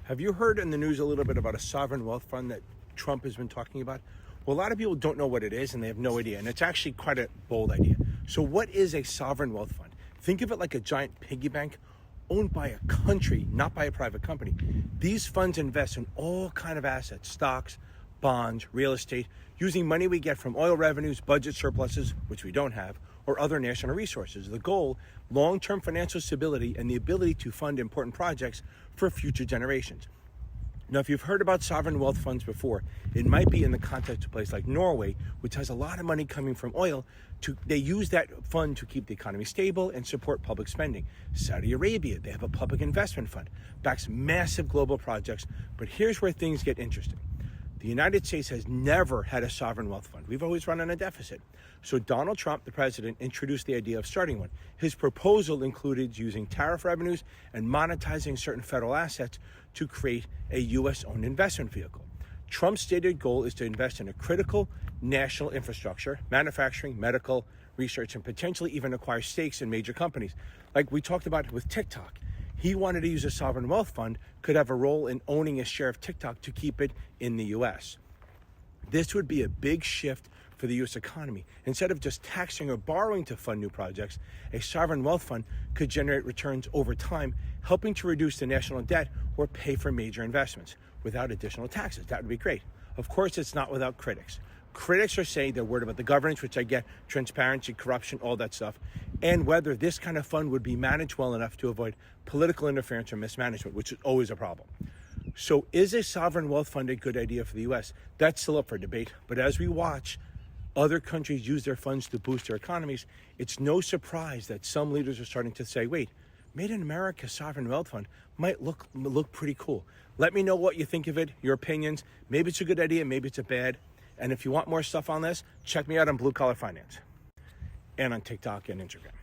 Have you heard in the news a little bit about a sovereign wealth fund that Trump has been talking about? Well, a lot of people don't know what it is and they have no idea. And it's actually quite a bold idea. So what is a sovereign wealth fund? Think of it like a giant piggy bank owned by a country, not by a private company. These funds invest in all kind of assets, stocks, bonds, real estate, using money we get from oil revenues, budget surpluses, which we don't have, or other national resources. The goal, long-term financial stability and the ability to fund important projects for future generations. Now, if you've heard about sovereign wealth funds before, it might be in the context of a place like Norway, which has a lot of money coming from oil. They use that fund to keep the economy stable and support public spending. Saudi Arabia, they have a public investment fund, backs massive global projects. But here's where things get interesting. The United States has never had a sovereign wealth fund. We've always run on a deficit. So Donald Trump, the president, introduced the idea of starting one. His proposal included using tariff revenues and monetizing certain federal assets to create a U.S.-owned investment vehicle. Trump's stated goal is to invest in a critical national infrastructure, manufacturing, medical, research, and potentially even acquire stakes in major companies. Like we talked about with TikTok. He wanted to use a sovereign wealth fund, could have a role in owning a share of TikTok to keep it in the U.S. This would be a big shift for the U.S. economy. Instead of just taxing or borrowing to fund new projects, a sovereign wealth fund could generate returns over time, helping to reduce the national debt or pay for major investments without additional taxes. That would be great. Of course, it's not without critics. Critics are saying they're worried about the governance, which I get, transparency, corruption, all that stuff, and whether this kind of fund would be managed well enough to avoid political interference or mismanagement, which is always a problem. So is a sovereign wealth fund a good idea for the U.S.? That's still up for debate. But as we watch other countries use their funds to boost their economies, it's no surprise that some leaders are starting to say, wait, Made in America sovereign wealth fund might look pretty cool. Let me know what you think of it, your opinions. Maybe it's a good idea, maybe it's a bad. And if you want more stuff on this, check me out on Blue Collar Finance and on TikTok and Instagram.